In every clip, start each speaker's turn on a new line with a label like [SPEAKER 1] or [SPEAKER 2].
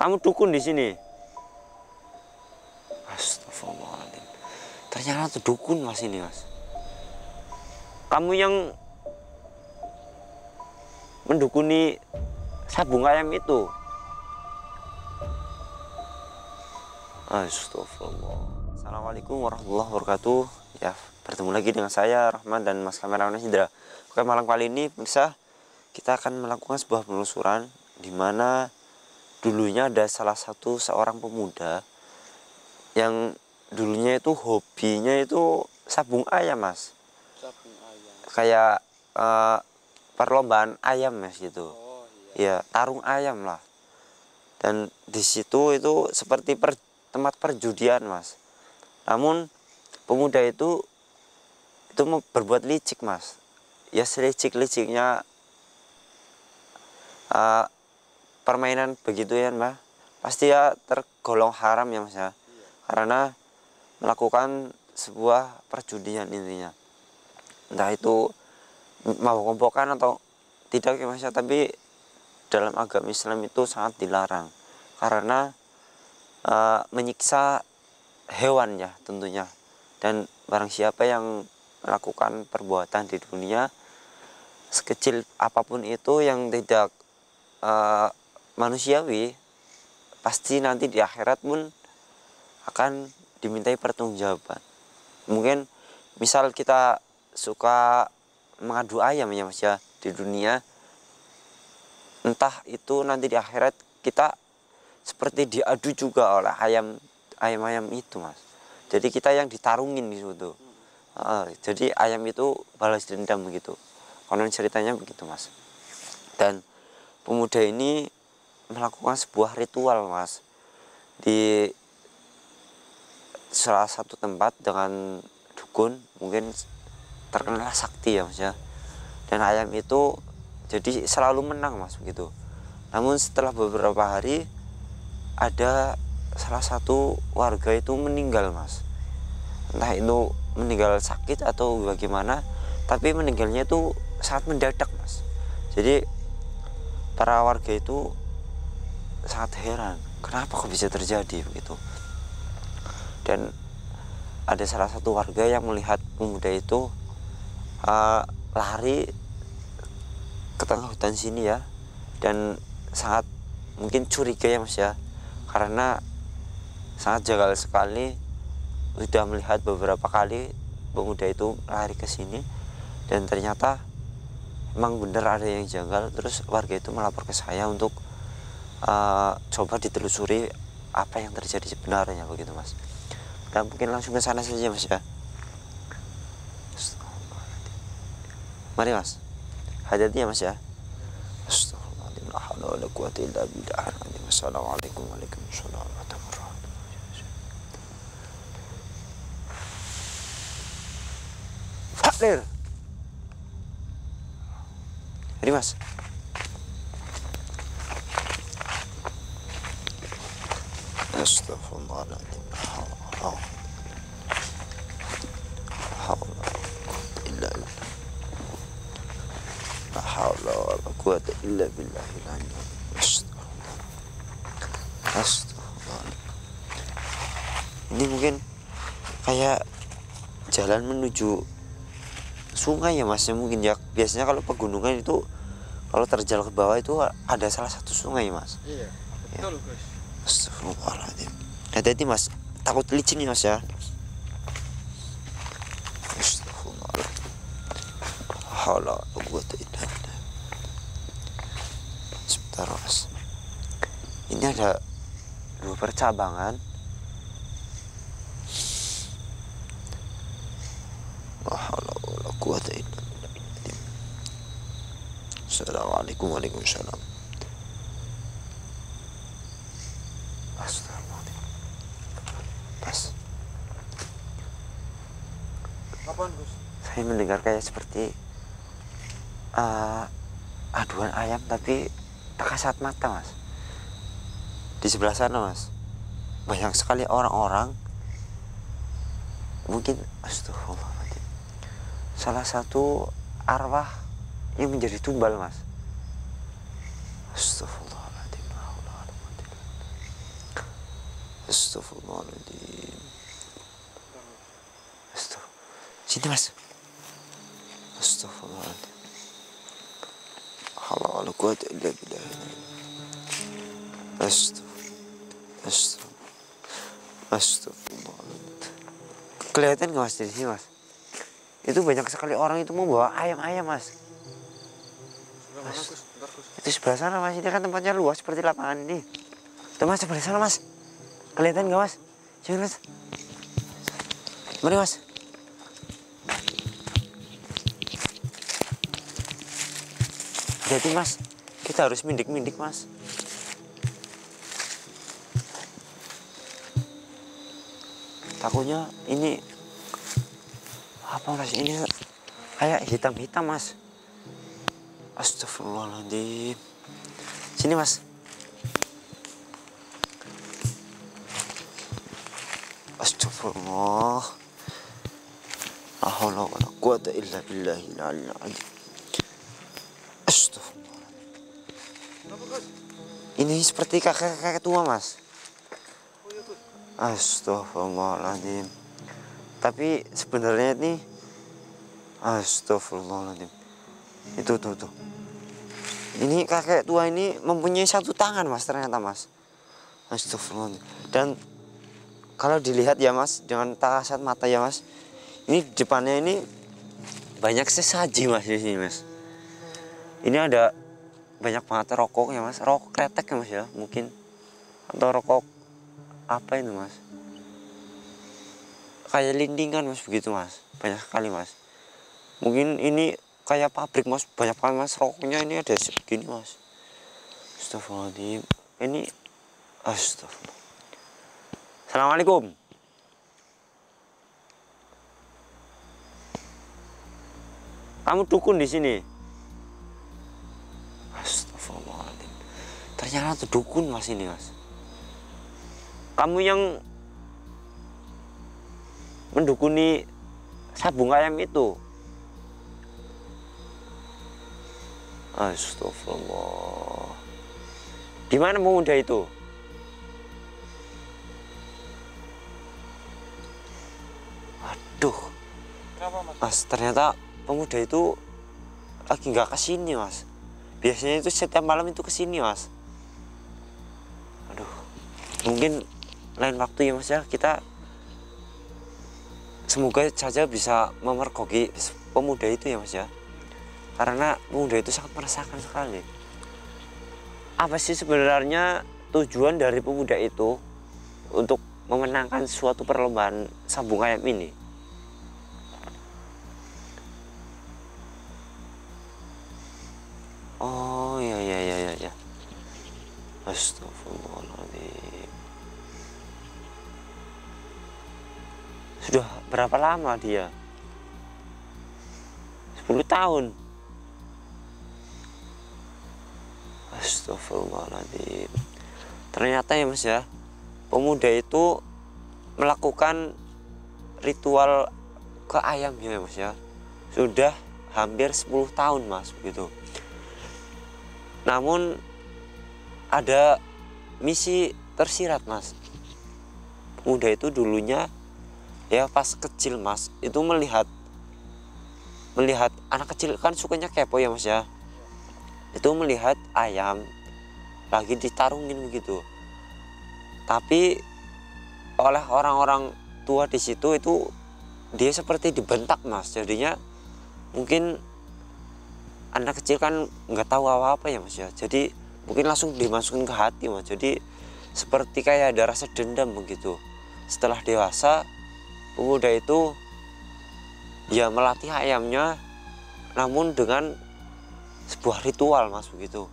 [SPEAKER 1] Kamu dukun di sini? Astagfirullahaladzim. Ternyata tuh dukun mas ini mas. Kamu yang mendukuni sabung ayam itu. Astagfirullah. Assalamualaikum warahmatullahi wabarakatuh. Ya, bertemu lagi dengan saya Rahman dan Mas kameramen Hidra. Oke, malam kali ini pemirsa, kita akan melakukan sebuah penelusuran di mana dulunya ada salah satu seorang pemuda yang dulunya itu hobinya itu sabung ayam mas.
[SPEAKER 2] Sabung ayam.
[SPEAKER 1] Kayak perlombaan ayam mas gitu.
[SPEAKER 2] Oh iya.
[SPEAKER 1] Ya, tarung ayam lah. Dan di situ itu seperti tempat perjudian mas. Namun pemuda itu berbuat licik mas. Ya selicik-liciknya permainan begitu ya mbak. Pasti ya tergolong haram ya mas ya. Karena melakukan sebuah perjudian intinya. Entah itu mabok-mabokan atau tidak ya mas ya. Tapi dalam agama Islam itu sangat dilarang. Karena menyiksa hewan ya tentunya. Dan barang siapa yang melakukan perbuatan di dunia sekecil apapun itu yang tidak manusiawi, pasti nanti di akhirat pun akan dimintai pertanggungjawaban. Mungkin misal kita suka mengadu ayam ya mas ya di dunia, entah itu nanti di akhirat kita seperti diadu juga oleh ayam itu mas. Jadi kita yang ditarungin di situ. Jadi ayam itu balas dendam begitu. Konon ceritanya begitu mas. Dan pemuda ini melakukan sebuah ritual mas di salah satu tempat dengan dukun, mungkin terkenal sakti ya mas ya. Dan ayam itu jadi selalu menang mas begitu. Namun setelah beberapa hari ada salah satu warga itu meninggal mas. Entah itu meninggal sakit atau bagaimana, tapi meninggalnya itu sangat mendadak mas. Jadi para warga itu sangat heran, kenapa kok bisa terjadi begitu. Dan ada salah satu warga yang melihat pemuda itu lari ke tengah hutan sini ya, dan sangat mungkin curiga ya mas ya, karena sangat jagal sekali. Sudah melihat beberapa kali pemuda itu lari ke sini dan ternyata emang benar ada yang janggal. Terus warga itu melapor ke saya untuk coba ditelusuri apa yang terjadi sebenarnya begitu mas. Dan mungkin langsung ke sana saja mas ya. Mari mas, hati-hati ya mas ya. Assalamualaikum warahmatullahi wabarakatuh. Takdir. Jadi mas. Astagfirullahaladzim. La haula wala quwwata illa billahil aliyyil azim. Ini mungkin kayak jalan menuju sungai ya mas, mungkin ya. Biasanya kalau pegunungan itu kalau terjal ke bawah itu ada salah satu sungai mas.
[SPEAKER 2] Iya betul ya. Guys.
[SPEAKER 1] Astagfirullahaladzim. Hati-hati mas, takut licin nih mas ya. Astagfirullahaladzim. Hala quwwata illa billah. Sebentar mas, ini ada dua percabangan. Assalamualaikum warahmatullahi wabarakatuh. Astagfirullahaladzim. Pas.
[SPEAKER 2] Apaan Gus?
[SPEAKER 1] Saya mendengar kayak seperti aduan ayam tapi tak kasat mata mas. Di sebelah sana mas, banyak sekali orang-orang. Mungkin astagfirullahaladzim, salah satu arwah yang menjadi tumbal mas. Astagfirullahaladzim. Astagfirullahaladzim. Sini mas. Astagfirullahaladzim. Halo quwwata illa billah. Astagfirullahaladzim. Kelihatan nggak mas di sini mas? Itu banyak sekali orang itu membawa ayam-ayam mas. Itu sebelah sana mas, ini kan tempatnya luas seperti lapangan ini. Tuh mas, sebelah sana mas. Kelihatan nggak mas? Jangan mas. Mari mas. Jadi mas, kita harus mindik-mindik mas. Takutnya ini apa mas, ini kayak hitam-hitam mas. Astagfirullahaladzim. Sini mas. Astagfirullah. La haula wala quwwata illa billahil aliyyil azim. Astagfirullah. Ini seperti kakek-kakek tua mas. Astagfirullahaladzim. Tapi sebenarnya ini astagfirullahaladzim. Itu tuh. Ini kakek tua ini mempunyai satu tangan mas, ternyata mas. Astagfirullahaladzim. Dan kalau dilihat ya mas, dengan kasat mata ya mas, ini depannya ini banyak sesaji mas di sini mas. Ini ada banyak banget rokok ya mas, rokok kretek ya mas ya mungkin, atau rokok apa itu mas? Kayak lindingan mas begitu mas, banyak sekali mas. Mungkin ini kayak pabrik mas, banyak banget mas rokoknya, ini ada segini mas. Astagfirullahaladzim. Ini astagfirullah. Assalamualaikum. Kamu dukun di sini? Astagfirullahaladzim. Ternyata tuh dukun mas ini mas. Kamu yang mendukuni sabung ayam itu. Astagfirullah. Gimana pemuda itu? Aduh.
[SPEAKER 2] Kenapa mas?
[SPEAKER 1] Mas, ternyata pemuda itu lagi nggak kesini mas. Biasanya itu setiap malam itu kesini mas. Aduh. Mungkin lain waktu ya mas ya, kita semoga saja bisa memergoki pemuda itu ya mas ya. Karena pemuda itu sangat meresahkan sekali. Apa sih sebenarnya tujuan dari pemuda itu untuk memenangkan suatu perlombaan sabung ayam ini? Oh ya. Astagfirullahaladzim. Sudah berapa lama dia? 10 tahun. Astagfirullahaladzim. Ternyata ya mas ya, pemuda itu melakukan ritual ke ayamnya ya mas ya, sudah hampir 10 tahun mas begitu. Namun ada misi tersirat mas. Pemuda itu dulunya ya pas kecil mas, itu melihat anak kecil kan sukanya kepo ya mas ya. Itu melihat ayam lagi ditarungin begitu. Tapi oleh orang-orang tua di situ itu dia seperti dibentak mas. Jadinya mungkin anak kecil kan nggak tahu apa-apa ya mas ya. Jadi mungkin langsung dimasukin ke hati mas. Jadi seperti kayak ada rasa dendam begitu. Setelah dewasa, pemuda itu ya melatih ayamnya, namun dengan sebuah ritual mas begitu.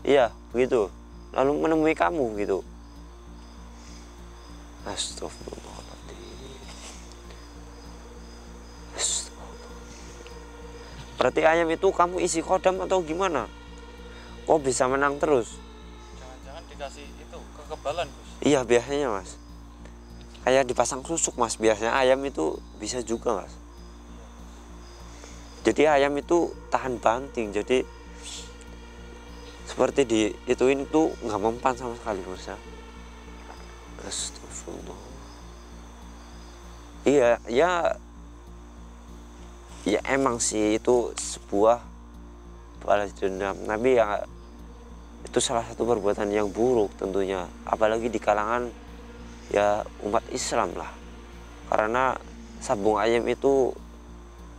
[SPEAKER 1] Iya begitu. Lalu menemui kamu gitu. Astagfirullahaladzim. Berarti ayam itu kamu isi kodam atau gimana? Kok bisa menang terus?
[SPEAKER 2] Jangan-jangan dikasih itu kekebalan Gus.
[SPEAKER 1] Iya biasanya mas. Kayak dipasang susuk mas. Biasanya ayam itu bisa juga mas. Jadi ayam itu tahan banting. Jadi seperti di ituin tuh nggak mempan sama sekali mas ya. Astagfirullah. Iya, ya, ya emang sih itu sebuah balas dendam, tapi ya itu salah satu perbuatan yang buruk tentunya, apalagi di kalangan ya umat Islam lah. Karena sabung ayam itu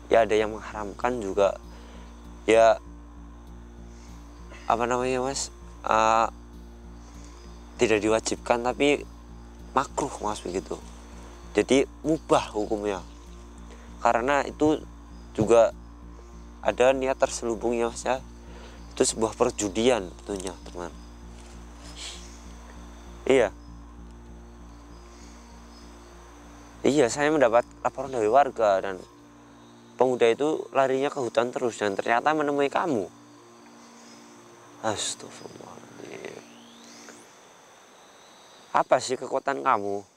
[SPEAKER 1] ya ada yang mengharamkan juga, ya apa namanya mas, tidak diwajibkan tapi makruh mas begitu. Jadi mubah hukumnya, karena itu juga ada niat terselubungnya mas ya. Itu sebuah perjudian tentunya teman. Iya, iya, saya mendapat laporan dari warga dan pemuda itu larinya ke hutan terus dan ternyata menemui kamu. Astagfirullahaladzim. Apa sih kekuatan kamu?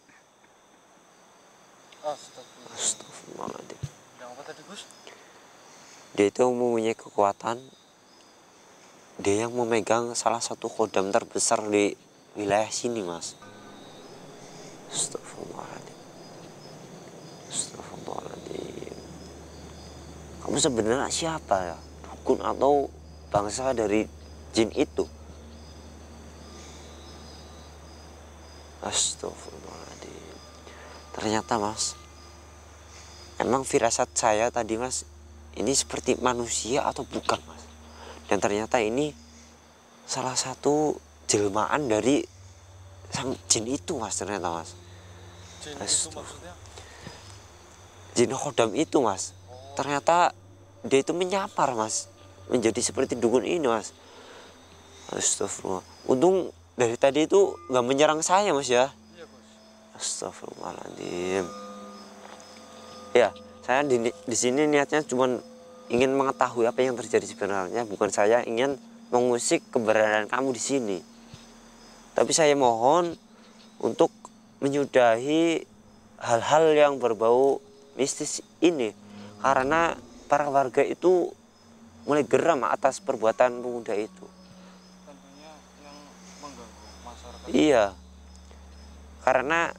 [SPEAKER 2] Astagfirullah.
[SPEAKER 1] Astagfirullahaladzim.
[SPEAKER 2] Yang apa tadi Gus?
[SPEAKER 1] Dia itu mempunyai kekuatan. Dia yang memegang salah satu kodam terbesar di wilayah sini mas. Astagfirullahaladzim. Astagfirullahaladzim. Kamu sebenarnya siapa ya? Dukun atau bangsa dari jin itu? Astagfirullahaladzim. Ternyata mas, emang firasat saya tadi mas, ini seperti manusia atau bukan mas? Dan ternyata ini salah satu jelmaan dari sang jin itu mas, ternyata mas.
[SPEAKER 2] Jin itu maksudnya?
[SPEAKER 1] Jin khodam itu mas. Ternyata dia itu menyamar mas, menjadi seperti dukun ini mas. Astagfirullah. Untung dari tadi itu nggak menyerang saya mas ya.
[SPEAKER 2] Iya Gus.
[SPEAKER 1] Astagfirullahaladzim. Ya, saya di sini niatnya cuma ingin mengetahui apa yang terjadi sebenarnya, bukan saya ingin mengusik keberadaan kamu di sini. Tapi saya mohon untuk menyudahi hal-hal yang berbau mistis ini, karena para warga itu mulai geram atas perbuatan pemuda itu.
[SPEAKER 2] Tentunya yang mengganggu masyarakat.
[SPEAKER 1] Iya, karena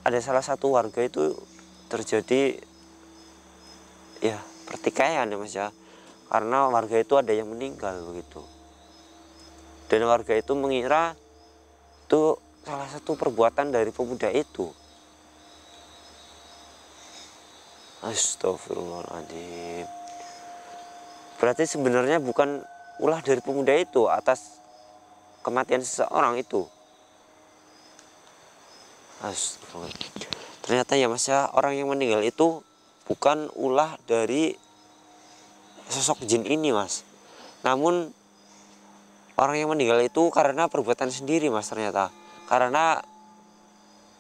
[SPEAKER 1] ada salah satu warga itu terjadi ya pertikaian ya mas ya, karena warga itu ada yang meninggal begitu, dan warga itu mengira itu salah satu perbuatan dari pemuda itu. Astagfirullahaladzim. Berarti sebenarnya bukan ulah dari pemuda itu atas kematian seseorang itu. Astagfirullah. Ternyata ya mas ya, orang yang meninggal itu bukan ulah dari sosok jin ini mas, namun orang yang meninggal itu karena perbuatan sendiri mas, ternyata karena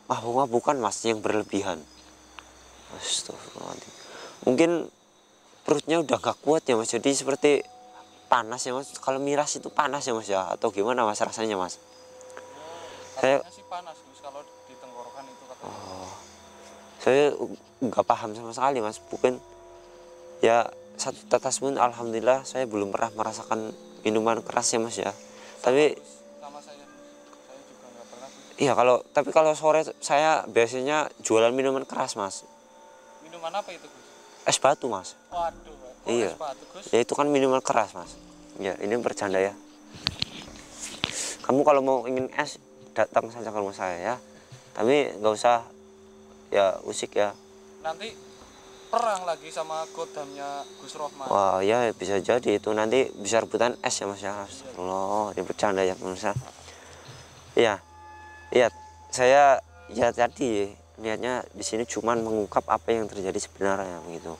[SPEAKER 1] mabuk-mabukan mas yang berlebihan. Astagfirullahaladzim. Mungkin perutnya udah gak kuat ya mas, jadi seperti panas ya mas. Kalau miras itu panas ya mas ya, atau gimana mas rasanya mas? Saya
[SPEAKER 2] sih panas Gus, kalau di tenggorokan itu katanya.
[SPEAKER 1] Saya nggak paham sama sekali mas. Bukan ya, satu tetes pun alhamdulillah saya belum pernah merasakan minuman keras ya mas ya. Tapi
[SPEAKER 2] Sama saya juga nggak pernah.
[SPEAKER 1] iya, tapi kalau sore saya biasanya jualan minuman keras mas.
[SPEAKER 2] Minuman apa itu Gus?
[SPEAKER 1] Es batu mas.
[SPEAKER 2] Waduh,
[SPEAKER 1] Iya,
[SPEAKER 2] es batu Gus.
[SPEAKER 1] ya itu kan minuman keras mas. Ya ini bercanda ya. Kamu kalau mau ingin es datang saja ke rumah saya ya, tapi nggak usah ya usik ya.
[SPEAKER 2] Nanti perang lagi sama kodamnya Gus Rohman.
[SPEAKER 1] Wah ya bisa jadi itu nanti bisa rebutan es ya mas ya. Astagfirullah, ini bercanda ya pemirsa. Iya, iya, saya ya tadi niatnya di sini cuman mengungkap apa yang terjadi sebenarnya begitu.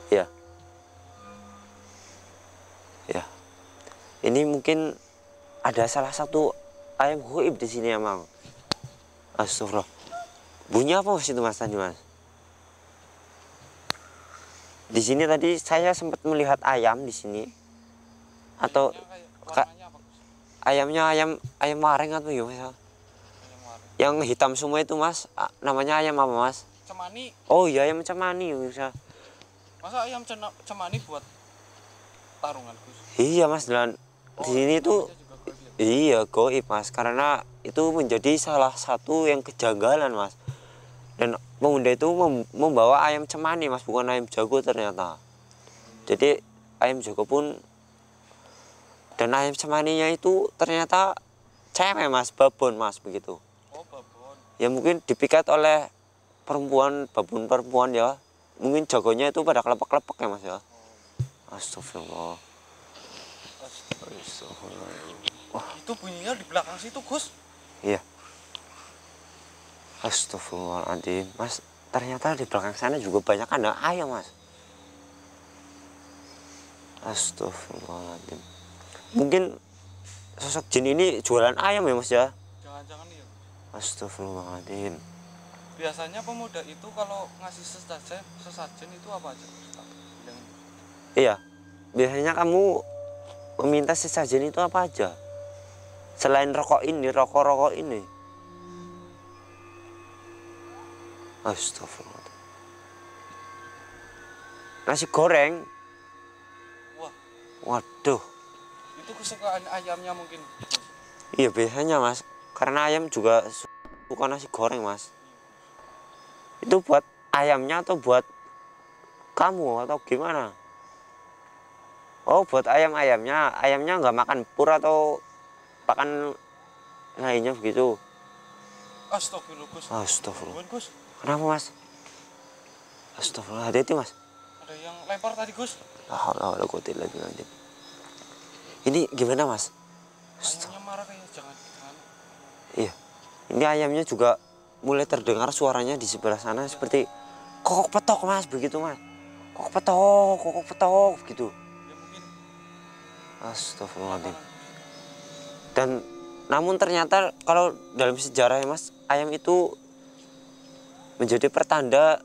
[SPEAKER 1] Ya, ya. Ini mungkin ada salah satu ayam goib di sini emang. Astagfirullah. Bunyi apa mas itu mas tadi mas? Di sini tadi saya sempat melihat ayam di sini. Atau
[SPEAKER 2] Warnanya apa Gus?
[SPEAKER 1] ayamnya ayam wareng atau gimana?
[SPEAKER 2] Ayam warna.
[SPEAKER 1] Yang hitam semua itu mas, namanya ayam apa mas?
[SPEAKER 2] Cemani.
[SPEAKER 1] Oh iya, ayam cemani bisa.
[SPEAKER 2] Masa ayam cemani buat tarungan Gus?
[SPEAKER 1] Iya mas, dan di sini tuh
[SPEAKER 2] namanya juga goib ya, Gus?
[SPEAKER 1] Iya, goib mas, karena itu menjadi salah satu yang kejanggalan mas. Dan pemuda itu membawa ayam cemani mas, bukan ayam jago ternyata. Jadi ayam jago pun dan ayam cemaninya itu ternyata cewek mas, babon mas begitu.
[SPEAKER 2] Oh, babon.
[SPEAKER 1] Ya mungkin dipikat oleh perempuan, babon perempuan ya. Mungkin jagonya itu pada kelepek-kelepek ya mas ya. Astagfirullah. Astagfirullah.
[SPEAKER 2] Itu bunyinya di belakang situ, Gus.
[SPEAKER 1] Iya. Astagfirullahaladzim. Mas, ternyata di belakang sana juga banyak kandang ayam mas. Astagfirullahaladzim. Mungkin sosok jin ini jualan ayam ya mas ya.
[SPEAKER 2] Jangan-jangan iya.
[SPEAKER 1] Astagfirullahaladzim.
[SPEAKER 2] Biasanya pemuda itu kalau ngasih sesajen itu apa aja, Ustaz?
[SPEAKER 1] Iya. Biasanya kamu meminta sesajen itu apa aja? Selain rokok ini, rokok-rokok ini. Astagfirullahaladzim. Nasi goreng.
[SPEAKER 2] Wah,
[SPEAKER 1] Waduh.
[SPEAKER 2] itu kesukaan ayamnya mungkin.
[SPEAKER 1] Iya biasanya mas. Karena ayam juga suka nasi goreng mas. Itu buat ayamnya atau buat kamu atau gimana? Oh buat ayamnya. Ayamnya nggak makan pur atau pakan lainnya begitu.
[SPEAKER 2] Astagfirullah, Gus.
[SPEAKER 1] Astagfirullah.
[SPEAKER 2] Bukan, Gus.
[SPEAKER 1] Kenapa mas? Astagfirullah, hati-hati mas.
[SPEAKER 2] Ada yang lempar tadi, Gus.
[SPEAKER 1] Ini gimana mas?
[SPEAKER 2] Ayamnya marah kayaknya, jangan.
[SPEAKER 1] Iya. Ini ayamnya juga mulai terdengar suaranya di sebelah sana seperti kokok petok mas, begitu mas. Kokok petok, gitu.
[SPEAKER 2] Ya mungkin.
[SPEAKER 1] Astagfirullahaladzim. Dan namun ternyata kalau dalam sejarah ya mas, ayam itu menjadi pertanda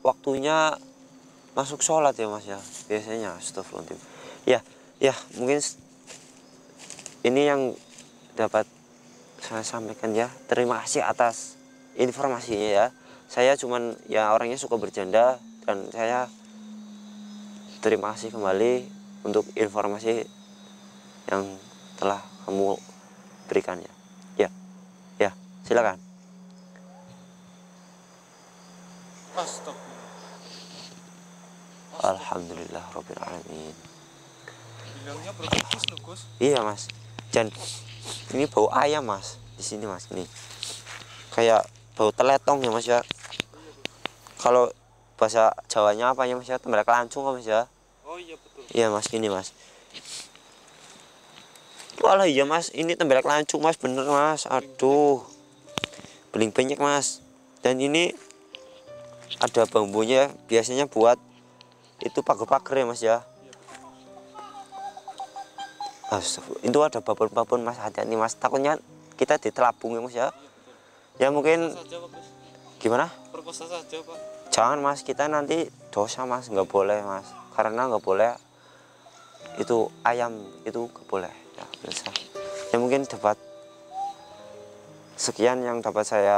[SPEAKER 1] waktunya masuk sholat ya mas ya, biasanya. Astagfirullahaladzim. Ya mungkin ini yang dapat saya sampaikan ya. Terima kasih atas informasinya ya. Saya cuman ya orangnya suka bercanda dan saya terima kasih kembali untuk informasi yang telah kamu berikan ya. Ya, silakan.
[SPEAKER 2] Astagfirullah.
[SPEAKER 1] Alhamdulillah Rabbil Alamin.
[SPEAKER 2] Bilangnya berbungkus loh, Gus.
[SPEAKER 1] Iya mas. Dan ini bau ayam mas di sini mas, ini kayak bau teletong ya mas ya. Kalau bahasa Jawanya apa ya mas ya, tembelak lancung mas ya.
[SPEAKER 2] Oh iya betul.
[SPEAKER 1] Iya mas, ini mas. Walah iya mas, ini tembelak lancung mas, bener mas. Aduh, beling penyek mas. Dan ini ada bambunya, biasanya buat itu pagar-pagar ya mas ya. Astagfirullah. Itu ada babon-babon mas, hati-hati mas, takutnya kita ditelabung ya mas ya. Ya mungkin
[SPEAKER 2] Saja, Pak, Gus.
[SPEAKER 1] gimana?
[SPEAKER 2] Perkosa saja, Pak.
[SPEAKER 1] Jangan mas, kita nanti dosa mas, nggak boleh mas. Karena nggak boleh itu ayam itu nggak boleh ya, biasa. Ya mungkin dapat sekian yang dapat saya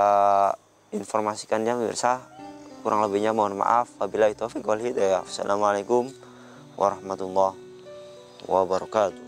[SPEAKER 1] informasikan ya pemirsa. Kurang lebihnya mohon maaf. Wabillahi taufiq wal hidayah. Assalamualaikum warahmatullahi wabarakatuh.